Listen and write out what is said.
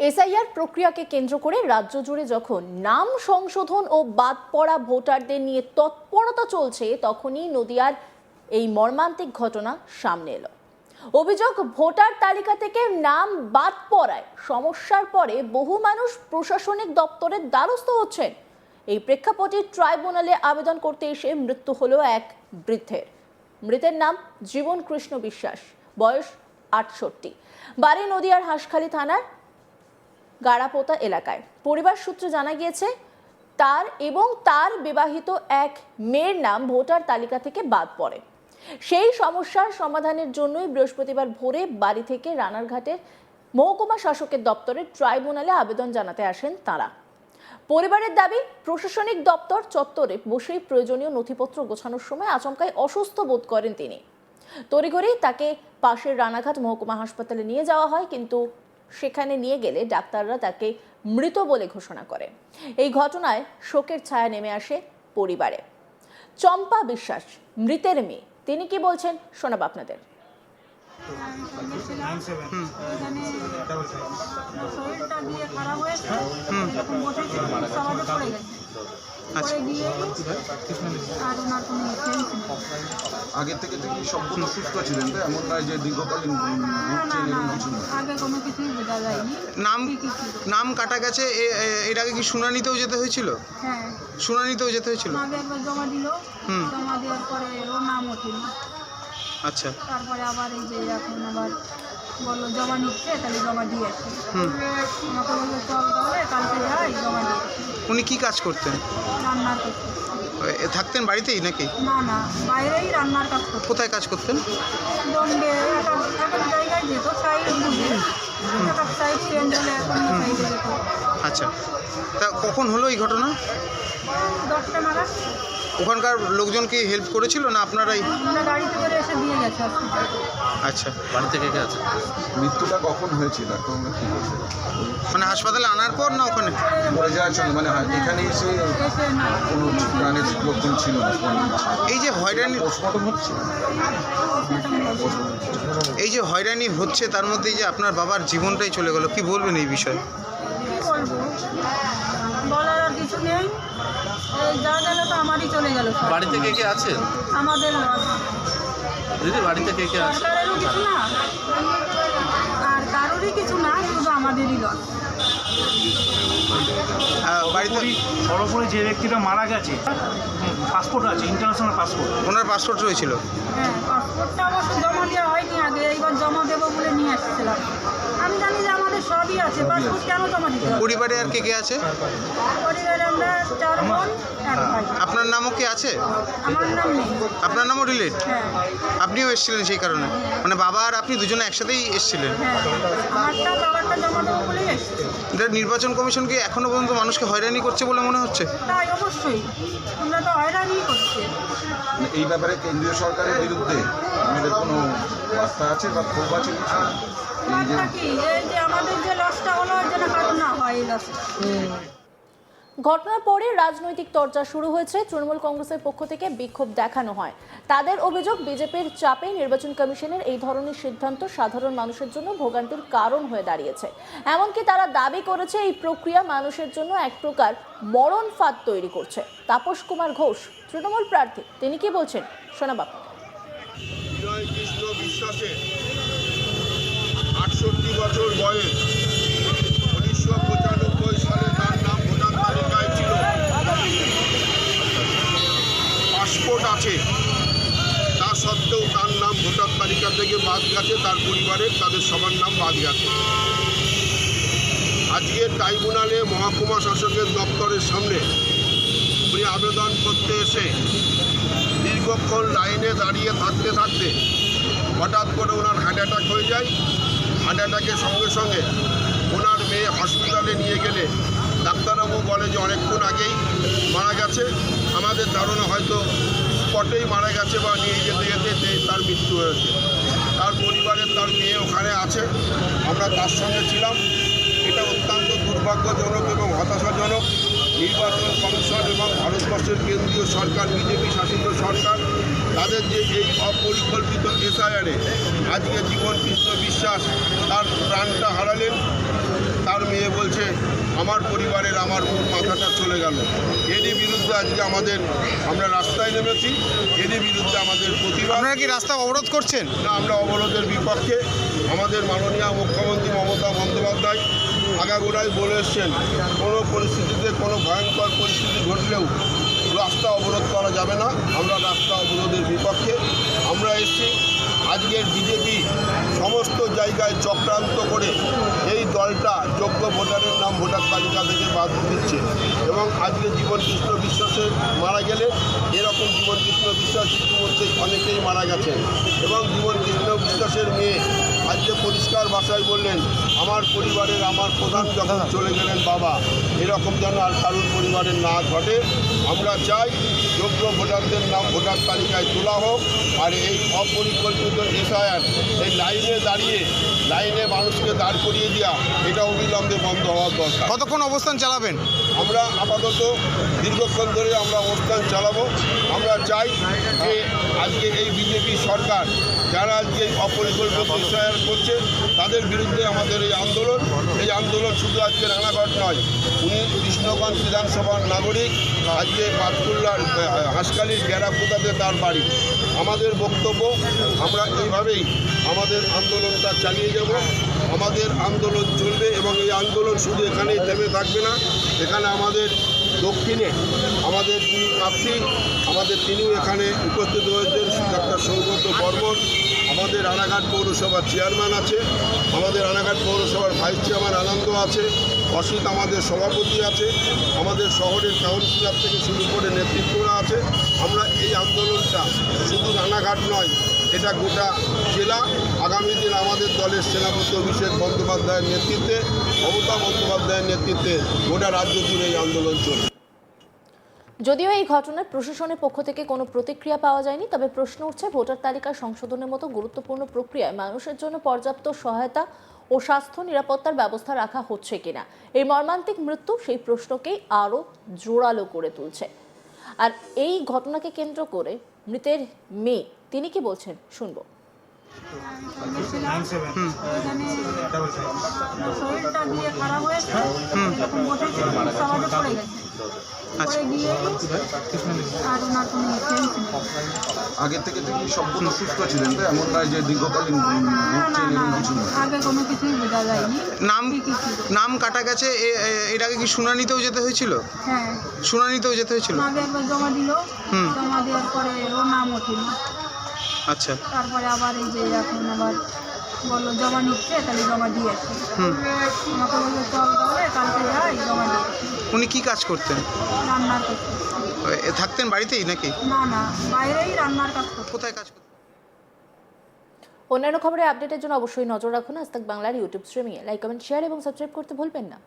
SIR প্রক্রিয়াকে কেন্দ্র করে রাজ্য জুড়ে যখন নাম সংশোধন ও বাদ পড়া ভোটারদের নিয়ে তৎপরতা চলছে, তখনই নদিয়ার এই মর্মান্তিক ঘটনা সামনে এলো। অভিযোগ, ভোটার তালিকা থেকে নাম বাদ পড়ায় সমস্যার পরে বহু মানুষ প্রশাসনিক দপ্তরের দ্বারস্থ হচ্ছেন। এই প্রেক্ষাপটে ট্রাইব্যুনালে আবেদন করতে এসে মৃত্যু হলো এক বৃদ্ধের। মৃতের নাম জীবন কৃষ্ণ বিশ্বাস, বয়স ৬৮, বাড়ি নদিয়ার হাঁসখালি থানার গাড়াপোতা এলাকায়। পরিবার সূত্রে জানা গিয়েছে, তার বিবাহিত এক মেয়ের নাম ভোটার তালিকা থেকে বাদ পড়ে। সেই সমস্যার সমাধানের জন্যই বৃহস্পতিবার ভোরে বাড়ি থেকে রানারঘাটের মহকুমা শাসকের দপ্তরে ট্রাইব্যুনালে আবেদন জানাতে আসেন তারা। পরিবারের দাবি, প্রশাসনিক দপ্তর চত্বরে বসেই প্রয়োজনীয় নথিপত্র গোছানোর সময় আচমকাই অসুস্থ বোধ করেন তিনি। তড়িঘড়ি তাকে পাশের রানাঘাট মহকুমা হাসপাতালে নিয়ে যাওয়া হয়, কিন্তু সেখানে নিয়ে গেলে ডাক্তাররা তাকে মৃত বলে ঘোষণা করে। এই ঘটনায় শোকের ছায়া নেমে আসে পরিবারে। চম্পা বিশ্বাস মৃতের মেয়ে, তিনি কি বলছেন শোনাব আপনাদের। আগে থেকে সম্পূর্ণ সুস্থ ছিলেন, তো এমন নয় যে দীর্ঘকালীন আগে কোনো কিছুই বোঝা যায়নি। নাম কাটা গেছে, এর আগে কি শুনানিতেও যেতে হয়েছিল? হ্যাঁ, শুনানিতেও যেতে হয়েছিল। আগে একবার জমা দিল, জমা দেওয়ার পরে ওর নাম ওঠেনি। আচ্ছা, তারপরে আবার এই যে এখন আবার বললো জমা নিচ্ছে, তাহলে জমা দিয়ে আসি। আমাকে বললো চল তাহলে কালকে যাই, জমা দিয়ে আসি। উনি কি কাজ করতেন? রান্নার করতে থাকতেন বাড়িতেই নাকি? না, বাইরেই রান্নার কাজ করতে। কোথায় কাজ করতেন? বম্বে এক জায়গায় যেত, সাইড বুঝে এক সাইড চেঞ্জ হলে এখন সাইডে যেত। আচ্ছা, তা কখন হলো এই ঘটনা? 10টা নাগাদ। ওখানকার লোকজন কি হেল্প করেছিল না আপনারাই? আমরা গাড়িতে করে এসে দিয়ে গেছে হসপিটালে। আচ্ছা, বাড়ি থেকে কে আছে? মৃত্যুটা কখন হয়েছিল? মানে হাসপাতালে আনার পর না ওখানে মরে যাওয়ার সঙ্গে, মানে এখানে এসে এসে না কোনো প্রাণের লোকজন ছিল না? এই যে হয়রানি পোস্টমর্টম হচ্ছে, এই যে হয়রানি হচ্ছে, তার মধ্যে যে আপনার বাবার জীবনটাই চলে গেল, কি বলবেন এই বিষয়ে? কি বলবো, বলার আর কিছু নেই। এই যা গেল তো আমারই চলে গেল। বাড়িতে কে কে আছে আমাদের লস, দিদি? বাড়িতে কে কে আছে? সরকারেরও কিছু না আর কারোরই কিছু না, শুধু আমাদেরই লস। বাড়িতে সর্বোপরি যে ব্যক্তিটা মারা গেছে পাসপোর্ট আছে, ইন্টারন্যাশনাল পাসপোর্ট, ওনার পাসপোর্ট রয়েছিল। হ্যাঁ, পাসপোর্টটা অবশ্য জমা দেওয়া হয়নি আগে, এইবার জমা দেবো বলে নিয়ে আসছিলাম। আমি জানি যে আমাদের সবই আছে, পাসপোর্ট কেন জমা দিতে হবে? পরিবারে আর কে কে আছে? পরিবারে আমরা 4 বোন 1 ভাই। আপনার নামও কি আছে? আমার নাম নেই। আপনার নামও রিলেট? হ্যাঁ আপনিও এসেছিলেন সেই কারণে? মানে বাবা আর আপনি দুজনে একসাথেই এসেছিলেন? হ্যাঁ, বাবারটা জমা দেবো বলেই এসছি। এটা নির্বাচন কমিশন কি এখনো পর্যন্ত মানুষকে হয়রানি করছে বলে মনে হচ্ছে? তাই অবশ্যই, তোমরা তো হয়রানি করছে। এই ব্যাপারে কেন্দ্রীয় সরকারের বিরুদ্ধে আমাদের কোনো বার্তা আছে বা ক্ষোভ আছে কিছু? বার্তা কি, এই যে আমাদের যে লসটা হলো, যেন কারো না হয় এই লসটা। ঘটনার পরে রাজনৈতিক চর্চা শুরু হয়েছে। তৃণমূল কংগ্রেসের পক্ষ থেকে বিক্ষোভ দেখানো হয়। তাদের অভিযোগ, বিজেপির চাপে নির্বাচন কমিশনের এই ধরনের সিদ্ধান্ত সাধারণ মানুষের জন্য ভোগান্তির কারণ হয়ে দাঁড়িয়েছে। এমনকি তারা দাবি করেছে এই প্রক্রিয়া মানুষের জন্য এক প্রকার মরণ ফাঁদ তৈরি করছে। তাপস কুমার ঘোষ তৃণমূল প্রার্থী, তিনি কি বলছেন শোনাব আপনাদের। বিজয় কৃষ্ণ বিশ্বাসের ৬৮ বছর বয়স, ১৯৯৫ সালে তার নাম ভোটার তালিকায় ছিল, পাসপোর্ট আছে, তা সত্ত্বেও তার নাম ভোটার তালিকা থেকে বাদ গেছে, তার পরিবারের তাদের সবার নাম বাদ গেছে। আজকে ট্রাইব্যুনালে মহকুমা শাসকের দপ্তরের সামনে উনি আবেদন করতে এসে দীর্ঘক্ষণ লাইনে দাঁড়িয়ে থাকতে থাকতে হঠাৎ করে ওনার হার্ট অ্যাটাক হয়ে যায়। হার্ট অ্যাটাকের সঙ্গে সঙ্গে ওনার মেয়ে হসপিটালে নিয়ে গেলে ডাক্তারবাবু বলে যে অনেকক্ষণ আগেই মারা গেছে। আমাদের ধারণা হয়তো স্পটেই মারা গেছে বা নিয়ে যেতে যেতে তার মৃত্যু হয়েছে। তার পরিবারের তার মেয়ে ওখানে আছে, আমরা তার সঙ্গে ছিলাম। এটা অত্যন্ত দুর্ভাগ্যজনক এবং হতাশাজনক। নির্বাচন কমিশন এবং ভারতবর্ষের কেন্দ্রীয় সরকার, বিজেপি শাসিত সরকার, তাদের যে এই অপরিকল্পিত এসআইআরে আজকে জীবন কৃষ্ণ বিশ্বাস তার প্রাণটা হারালেন, তার মেয়ে বলছে আমার পরিবারের আমার ওর মাথাটা চলে গেল। এরই বিরুদ্ধে আজকে আমরা রাস্তায় নেমেছি, এরই বিরুদ্ধে আমাদের প্রতিবাদ। আপনারা কি রাস্তা অবরোধ করছেন? না, আমরা অবরোধের বিপক্ষে। আমাদের মাননীয় মুখ্যমন্ত্রী মমতা বন্দ্যোপাধ্যায় আগাগোড়াই বলে এসছেন, কোনো পরিস্থিতিতে কোনো ভয়ঙ্কর পরিস্থিতি ঘটলেও রাস্তা অবরোধ করা যাবে না। আমরা রাস্তা অবরোধের বিপক্ষে। আমরা এসেছি আজকের বিজেপি সমস্ত জায়গায় চক্রান্ত করে এই দলটা যোগ্য ভোটারের নাম ভোটার তালিকা থেকে বাদ দিচ্ছে এবং আজকে জীবনকৃষ্ণ বিশ্বাসের মারা গেলে এরকম জীবনকৃষ্ণ বিশ্বাস ইতিমধ্যে অনেকেই মারা গেছেন এবং জীবনকৃষ্ণ বিশ্বাসের মেয়ে আজকে পরিষ্কার ভাষায় বললেন, আমার পরিবারের আমার প্রধান যখন চলে গেলেন বাবা, এরকম যেন আর কারুর পরিবারের না ঘটে। আমরা চাই যোগ্য ভোটারদের নাম ভোটার তালিকায় তোলা হোক, আর এই অপরিকল্পিত এসআইআর এই লাইনে মানুষকে দাঁড় করিয়ে দেওয়া, এটা অবিলম্বে বন্ধ হওয়ার দরকার। কতক্ষণ অবস্থান চালাবেন? আমরা আপাতত দীর্ঘক্ষণ ধরে আমরা অবস্থান চালাবো। আমরা চাই যে আজকে এই বিজেপি সরকার যারা আজকে এই অপরিকল্পিত এসআইআর করছে তাদের বিরুদ্ধে আমাদের এই আন্দোলন শুধু আজকে রানাঘাট নয়, উনি কৃষ্ণগঞ্জ বিধানসভার নাগরিক, আজকে পাতকুল্লার হাঁসখালির গ্যারাপুতাতে তার বাড়ি। আমাদের বক্তব্য, আমরা এইভাবেই আমাদের আন্দোলনটা চালিয়ে যাব। আমাদের আন্দোলন চলবে এবং এই আন্দোলন শুধু এখানেই থেমে থাকবে না। এখানে আমাদের দক্ষিণে আমাদের যিনি প্রার্থী তিনিও এখানে উপস্থিত হয়েছেন, ডাক্তার সৌগত বর্মন। আমাদের রানাঘাট পৌরসভার চেয়ারম্যান আছে, আমাদের রানাঘাট পৌরসভার ভাইস চেয়ারম্যান আনন্দ আছে, অসিত আমাদের সভাপতি আছে, আমাদের শহরের কাউন্সিলর থেকে শুরু করে নেতৃত্বরা আছে। আমরা এই আন্দোলনটা শুধু রানাঘাট নয়, এটা গোটা জেলা। আগামী দিন আমাদের দলের সেনাপতি অভিষেক বন্দ্যোপাধ্যায়ের নেতৃত্বে, মমতা বন্দ্যোপাধ্যায়ের নেতৃত্বে গোটা রাজ্য জুড়ে এই আন্দোলন চলবে। যদিও এই ঘটনায় প্রশাসনের পক্ষ থেকে কোনো প্রতিক্রিয়া পাওয়া যায়নি, তবে প্রশ্ন উঠছে ভোটার তালিকা সংশোধনের মতো গুরুত্বপূর্ণ প্রক্রিয়ায় মানুষের জন্য পর্যাপ্ত সহায়তা ও স্বাস্থ্য নিরাপত্তার ব্যবস্থা রাখা হচ্ছে কিনা। এই মর্মান্তিক মৃত্যু সেই প্রশ্নকেই আরও জোরালো করে তুলছে। আর এই ঘটনাকে কেন্দ্র করে মৃতের মেয়ে তিনি কি বলছেন শুনবো। শরীরটা দিয়ে খারাপ হয়েছে, এরকম বসেছিল, সবাই পড়ে গেছে। পরে গিয়ে আর ওনার কোনো চেঞ্জ নেই। আগে থেকে তিনি সম্পূর্ণ সুস্থ ছিলেন, তো এমন নয় যে দীর্ঘকালীন ভুগছেন এরকম কিছু নয়। আগে কোনো কিছুই বোঝা যায়নি। নাম কাটা গেছে, এর আগে কি শুনানিতেও যেতে হয়েছিল? হ্যাঁ, শুনানিতেও যেতে হয়েছিল। আগে একবার জমা দিল, জমা দেওয়ার পরে ওর নাম ওঠেন। আচ্ছা, তারপরে আবার এই যে এখন আবার বললো জমা নিচ্ছে, তাহলে জমা দিয়ে আসি। আমাকে বললো চল তাহলে কালকে যাই, জমা দিয়ে আসি। উনি কি কাজ করতেন? রান্নার করতে। থাকতেন বাড়িতেই নাকি? না, বাইরেই রান্নার কাজ করতে। কোথায় কাজ করতেন? অন্যান্য খবরের আপডেটের জন্য অবশ্যই নজর রাখুন আজ তাক বাংলার ইউটিউব স্ট্রিমিংয়ে। লাইক, কমেন্ট, শেয়ার এবং সাবস্ক্রাইব করতে ভুলবেন না।